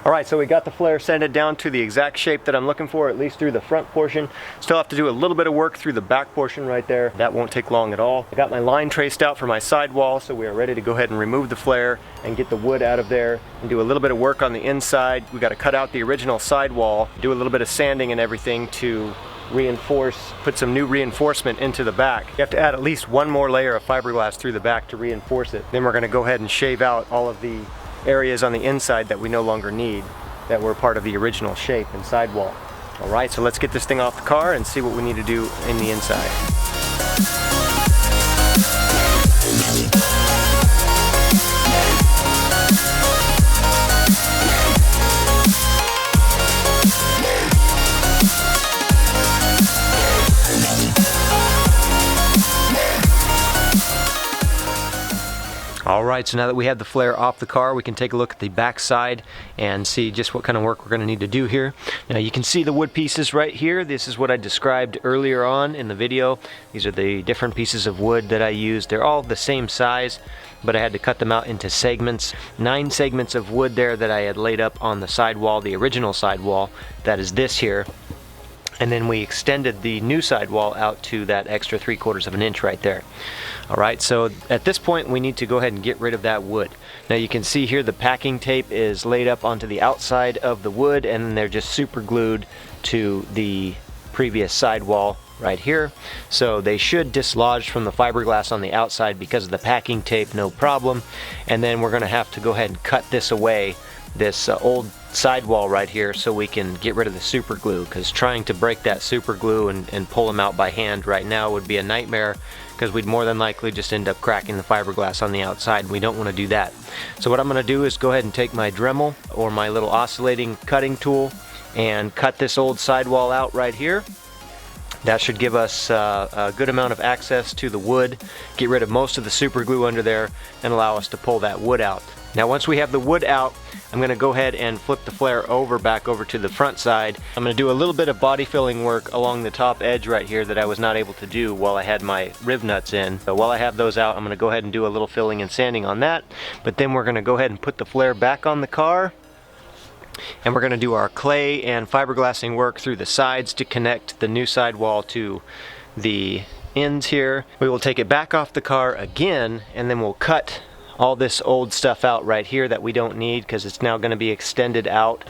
Alright, so we got the flare sanded down to the exact shape that I'm looking for, at least through the front portion. Still have to do a little bit of work through the back portion right there. That won't take long at all. I got my line traced out for my sidewall, so we are ready to go ahead and remove the flare and get the wood out of there and do a little bit of work on the inside. We got to cut out the original sidewall, do a little bit of sanding and everything to reinforce, put some new reinforcement into the back. You have to add at least one more layer of fiberglass through the back to reinforce it. Then we're going to go ahead and shave out all of the areas on the inside that we no longer need, that were part of the original shape and sidewall. Alright, so let's get this thing off the car and see what we need to do in the inside. Alright, so now that we have the flare off the car, we can take a look at the back side and see just what kind of work we're going to need to do here. Now you can see the wood pieces right here. This is what I described earlier on in the video. These are the different pieces of wood that I used. They're all the same size, but I had to cut them out into segments. 9 segments of wood there that I had laid up on the sidewall, the original sidewall, that is this here. And then we extended the new sidewall out to that extra 3/4 of an inch right there. Alright, so at this point we need to go ahead and get rid of that wood. Now you can see here the packing tape is laid up onto the outside of the wood, and then they're just super glued to the previous sidewall right here. So they should dislodge from the fiberglass on the outside because of the packing tape, no problem. And then we're going to have to go ahead and cut this away, this old sidewall right here, so we can get rid of the super glue, because trying to break that super glue and pull them out by hand right now would be a nightmare, because we'd more than likely just end up cracking the fiberglass on the outside. We don't want to do that. So what I'm going to do is go ahead and take my Dremel or my little oscillating cutting tool and cut this old sidewall out right here. That should give us a good amount of access to the wood, get rid of most of the super glue under there, and allow us to pull that wood out. Now once we have the wood out, I'm going to go ahead and flip the flare back over to the front side. I'm going to do a little bit of body filling work along the top edge right here that I was not able to do while I had my riv nuts in. So while I have those out, I'm going to go ahead and do a little filling and sanding on that. But then we're going to go ahead and put the flare back on the car. And we're going to do our clay and fiberglassing work through the sides to connect the new sidewall to the ends here. We will take it back off the car again, and then we'll cut all this old stuff out right here that we don't need, because it's now going to be extended out,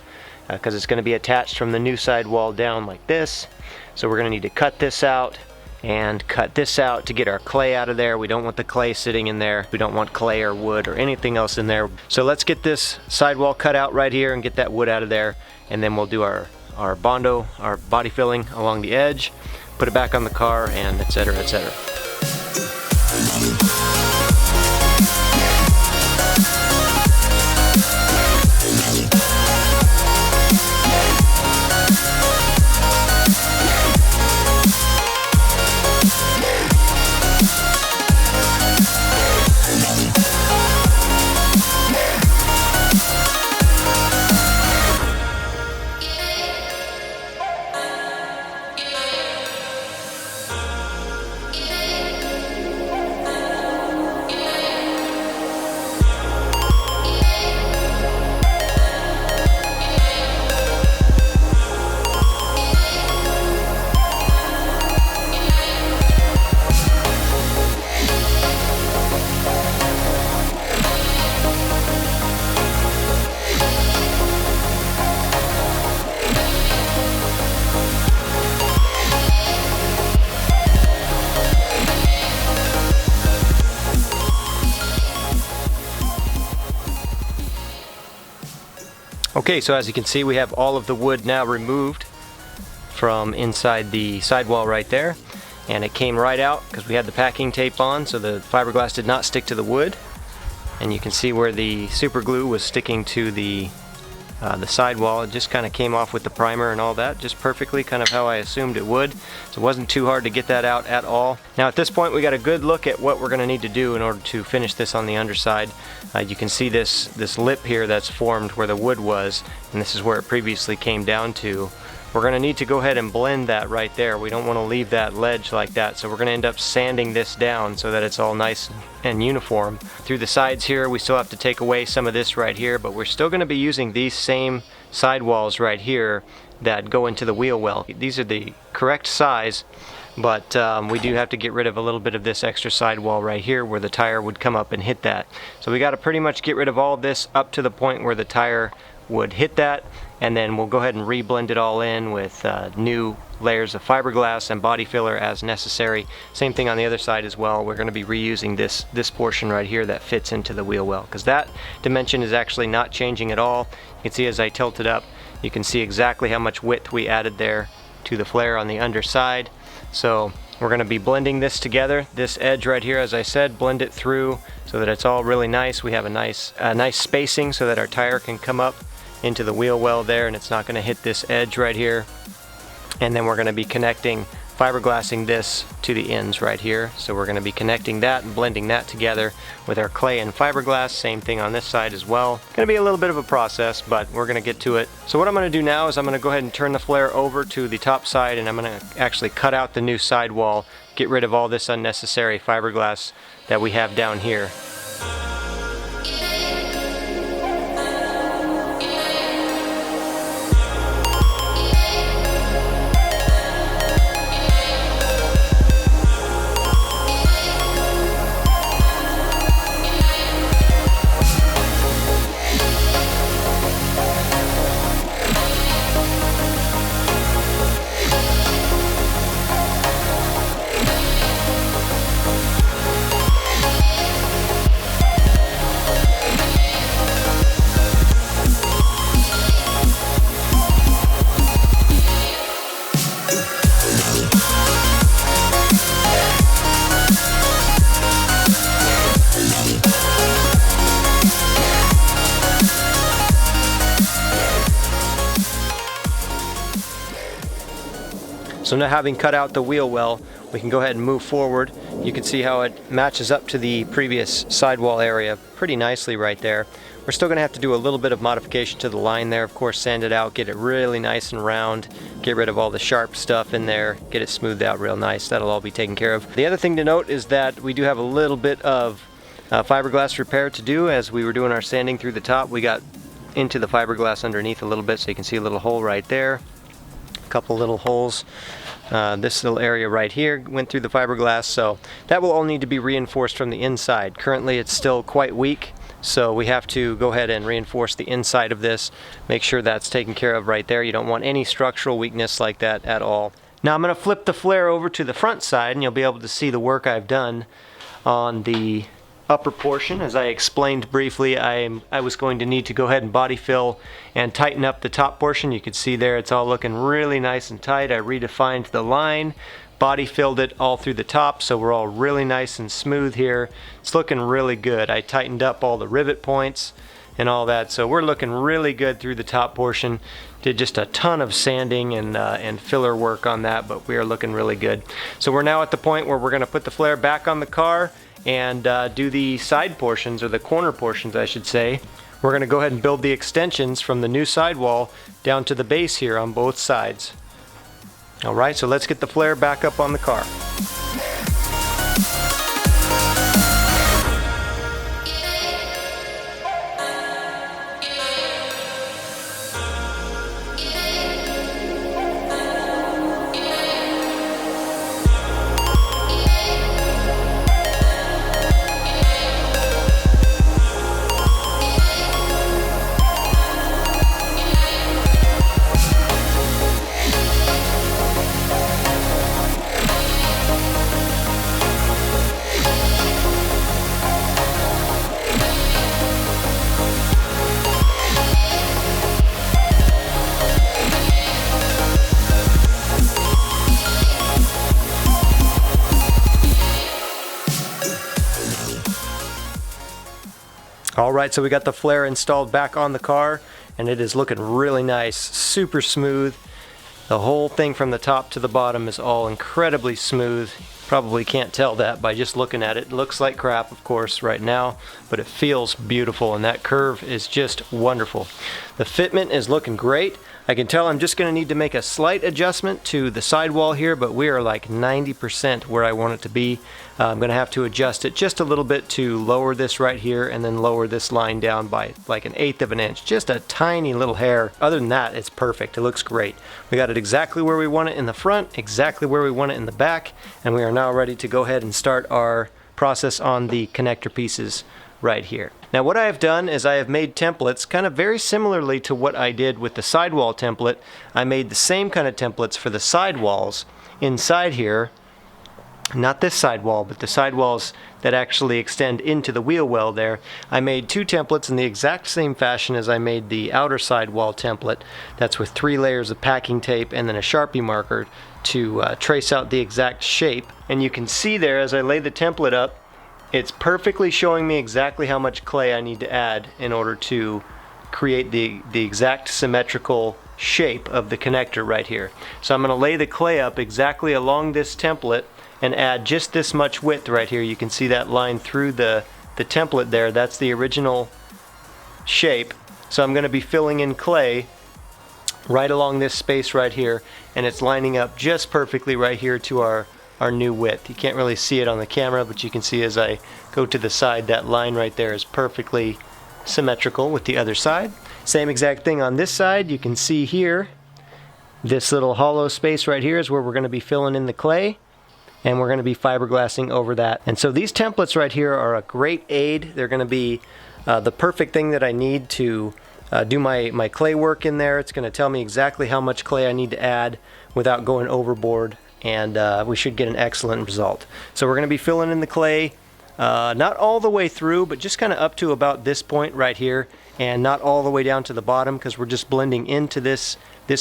because it's going to be attached from the new sidewall down like this. So we're going to need to cut this out and cut this out to get our clay out of there. We don't want the clay sitting in there. We don't want clay or wood or anything else in there. So let's get this sidewall cut out right here and get that wood out of there, and then we'll do our Bondo, our body filling along the edge, put it back on the car, and etc., etc. Okay, so as you can see, we have all of the wood now removed from inside the sidewall right there, and it came right out because we had the packing tape on, so the fiberglass did not stick to the wood. And you can see where the super glue was sticking to the sidewall. It just kind of came off with the primer and all that, just perfectly, kind of how I assumed it would. So it wasn't too hard to get that out at all. Now at this point we got a good look at what we're going to need to do in order to finish this on the underside. You can see this lip here that's formed where the wood was, and this is where it previously came down to. we're going to need to go ahead and blend that right there. We don't want to leave that ledge like that, so we're going to end up sanding this down so that it's all nice and uniform. Through the sides here, we still have to take away some of this right here, but we're still going to be using these same sidewalls right here that go into the wheel well. These are the correct size, but we do have to get rid of a little bit of this extra sidewall right here where the tire would come up and hit that. So we got to pretty much get rid of all of this up to the point where the tire would hit that, and then we'll go ahead and re-blend it all in with new layers of fiberglass and body filler as necessary. Same thing on the other side as well. We're going to be reusing this portion right here that fits into the wheel well, because that dimension is actually not changing at all. You can see as I tilt it up, you can see exactly how much width we added there to the flare on the underside. So we're going to be blending this together. This edge right here, as I said, blend it through so that it's all really nice. We have a nice spacing so that our tire can come up into the wheel well there, and it's not going to hit this edge right here. And then we're going to be connecting, fiberglassing this to the ends right here. So we're going to be connecting that and blending that together with our clay and fiberglass. Same thing on this side as well. Going to be a little bit of a process, but we're going to get to it. So what I'm going to do now is I'm going to go ahead and turn the flare over to the top side, and I'm going to actually cut out the new sidewall, get rid of all this unnecessary fiberglass that we have down here. So now, having cut out the wheel well, we can go ahead and move forward. You can see how it matches up to the previous sidewall area pretty nicely right there. We're still going to have to do a little bit of modification to the line there. Of course, sand it out, get it really nice and round, get rid of all the sharp stuff in there, get it smoothed out real nice. That'll all be taken care of. The other thing to note is that we do have a little bit of fiberglass repair to do. As we were doing our sanding through the top, we got into the fiberglass underneath a little bit, so you can see a little hole right there. Couple little holes. This little area right here went through the fiberglass, so that will all need to be reinforced from the inside. Currently it's still quite weak, so we have to go ahead and reinforce the inside of this, make sure that's taken care of right there. You don't want any structural weakness like that at all. Now I'm going to flip the flare over to the front side, and you'll be able to see the work I've done on the upper portion. As I explained briefly, I was going to need to go ahead and body fill and tighten up the top portion. You can see there it's all looking really nice and tight. I redefined the line, body filled it all through the top, so we're all really nice and smooth here. It's looking really good. I tightened up all the rivet points and all that, so we're looking really good through the top portion. Did just a ton of sanding and filler work on that, but we are looking really good. So we're now at the point where we're going to put the flare back on the car and do the side portions, or the corner portions I should say. We're going to go ahead and build the extensions from the new sidewall down to the base here on both sides. Alright, so let's get the flare back up on the car. Alright, so we got the flare installed back on the car, and it is looking really nice, super smooth. The whole thing from the top to the bottom is all incredibly smooth. Probably can't tell that by just looking at it. It looks like crap, of course, right now, but it feels beautiful, and that curve is just wonderful. The fitment is looking great. I can tell I'm just going to need to make a slight adjustment to the sidewall here, but we are like 90% where I want it to be. I'm going to have to adjust it just a little bit to lower this right here and then lower this line down by like 1/8 of an inch. Just a tiny little hair. Other than that, it's perfect. It looks great. We got it exactly where we want it in the front, exactly where we want it in the back, and we are now ready to go ahead and start our process on the connector pieces right here. Now what I have done is I have made templates kind of very similarly to what I did with the sidewall template. I made the same kind of templates for the sidewalls inside here. Not this sidewall, but the sidewalls that actually extend into the wheel well there. I made 2 templates in the exact same fashion as I made the outer sidewall template. That's with 3 layers of packing tape and then a Sharpie marker to trace out the exact shape. And you can see there as I lay the template up, it's perfectly showing me exactly how much clay I need to add in order to create the exact symmetrical shape of the connector right here. So I'm going to lay the clay up exactly along this template and add just this much width right here. You can see that line through the template there. That's the original shape. So I'm going to be filling in clay right along this space right here, and it's lining up just perfectly right here to our new width. You can't really see it on the camera, but you can see as I go to the side, that line right there is perfectly symmetrical with the other side. Same exact thing on this side. You can see here, this little hollow space right here is where we're going to be filling in the clay, and we're going to be fiberglassing over that. And so these templates right here are a great aid. They're going to be the perfect thing that I need to do my clay work in there. It's going to tell me exactly how much clay I need to add without going overboard, and we should get an excellent result. So we're going to be filling in the clay, not all the way through, but just kind of up to about this point right here, and not all the way down to the bottom, because we're just blending into this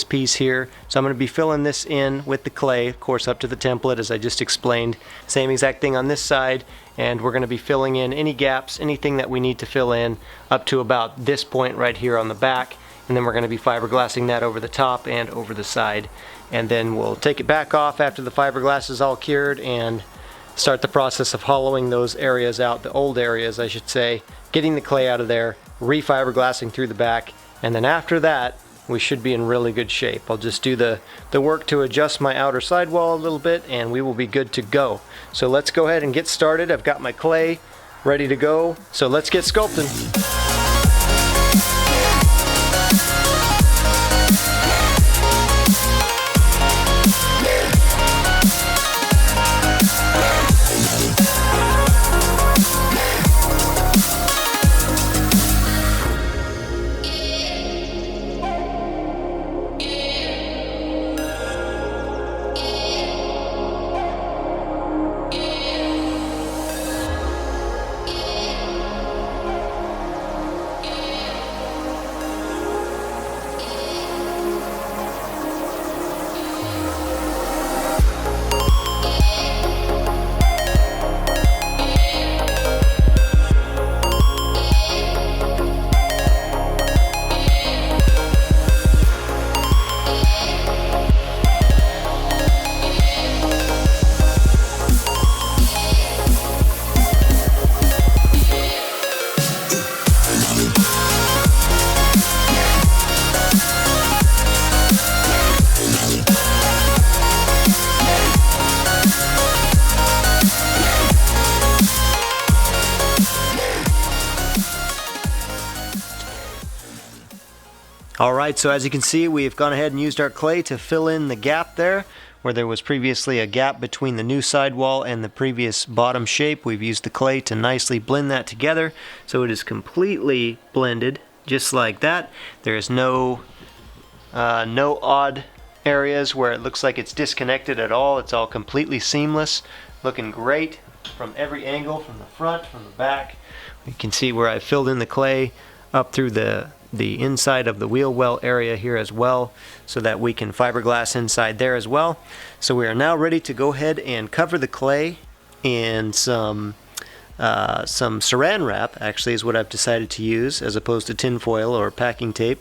piece here. So I'm going to be filling this in with the clay, of course up to the template as I just explained. Same exact thing on this side, and we're going to be filling in any gaps, anything that we need to fill in up to about this point right here on the back, and then we're going to be fiberglassing that over the top and over the side. And then we'll take it back off after the fiberglass is all cured and start the process of hollowing those areas out, the old areas I should say, getting the clay out of there, re-fiberglassing through the back, and then after that we should be in really good shape. I'll just do the work to adjust my outer sidewall a little bit and we will be good to go. So let's go ahead and get started. I've got my clay ready to go, so let's get sculpting. Alright, so as you can see, we've gone ahead and used our clay to fill in the gap there, where there was previously a gap between the new sidewall and the previous bottom shape. We've used the clay to nicely blend that together, so it is completely blended, just like that. There is no odd areas where it looks like it's disconnected at all. It's all completely seamless, looking great from every angle, from the front, from the back. You can see where I filled in the clay up through the inside of the wheel well area here as well, so that we can fiberglass inside there as well. So we are now ready to go ahead and cover the clay in some saran wrap, actually is what I've decided to use as opposed to tin foil or packing tape.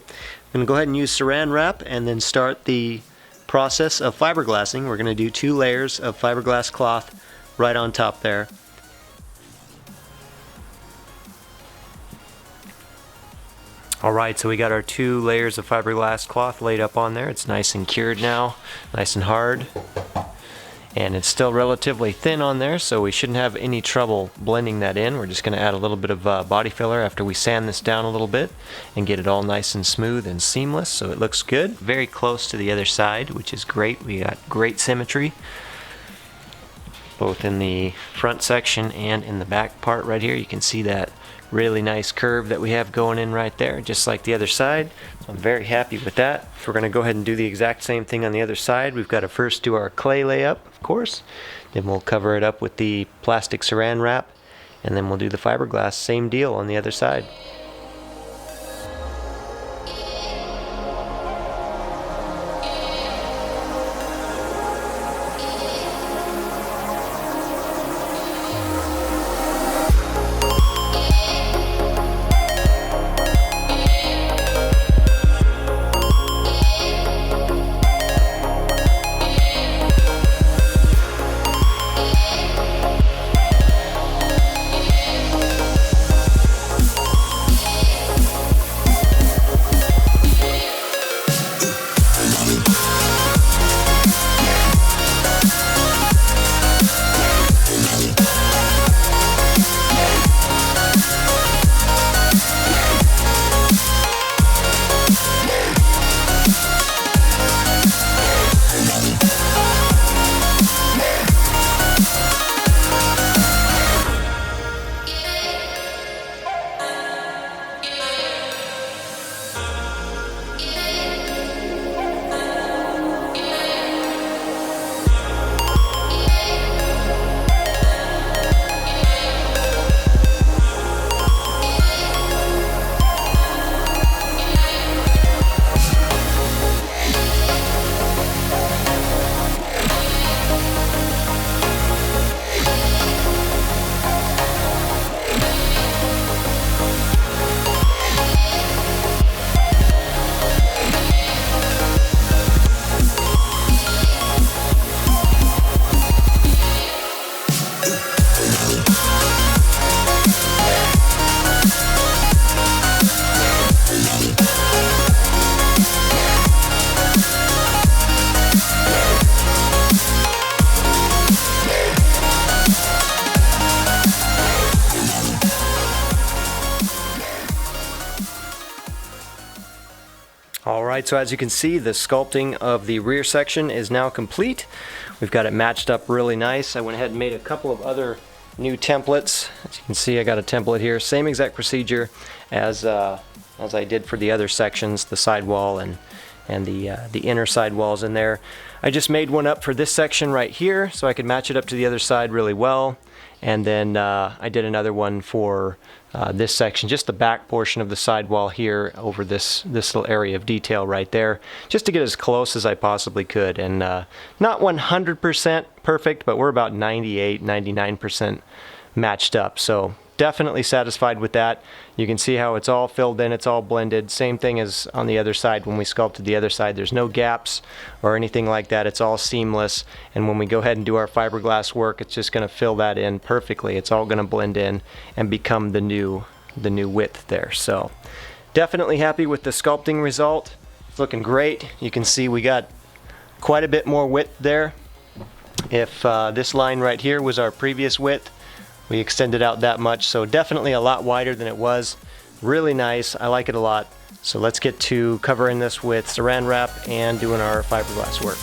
I'm going to go ahead and use saran wrap and then start the process of fiberglassing. We're going to do 2 layers of fiberglass cloth right on top there. Alright, so we got our 2 layers of fiberglass cloth laid up on there. It's nice and cured now, nice and hard. And it's still relatively thin on there, so we shouldn't have any trouble blending that in. We're just going to add a little bit of body filler after we sand this down a little bit and get it all nice and smooth and seamless, so it looks good. Very close to the other side, which is great. We got great symmetry, both in the front section and in the back part right here. You can see that really nice curve that we have going in right there, just like the other side. So I'm very happy with that. We're going to go ahead and do the exact same thing on the other side. We've got to first do our clay layup, of course. Then we'll cover it up with the plastic saran wrap, and then we'll do the fiberglass. Same deal on the other side. Alright, so as you can see, the sculpting of the rear section is now complete. We've got it matched up really nice. I went ahead and made a couple of other new templates. As you can see, I got a template here. Same exact procedure as I did for the other sections, the sidewall and the inner sidewalls in there. I just made one up for this section right here so I could match it up to the other side really well. And then I did another one for this section, just the back portion of the sidewall here over this little area of detail right there, just to get as close as I possibly could. And not 100% perfect, but we're about 98-99% matched up. So definitely satisfied with that. You can see how it's all filled in, it's all blended. Same thing as on the other side when we sculpted the other side. There's no gaps or anything like that. It's all seamless. And when we go ahead and do our fiberglass work, it's just going to fill that in perfectly. It's all going to blend in and become the new width there. So definitely happy with the sculpting result. It's looking great. You can see we got quite a bit more width there. If this line right here was our previous width, we extended out that much, so definitely a lot wider than it was. Really nice. I like it a lot. So let's get to covering this with saran wrap and doing our fiberglass work.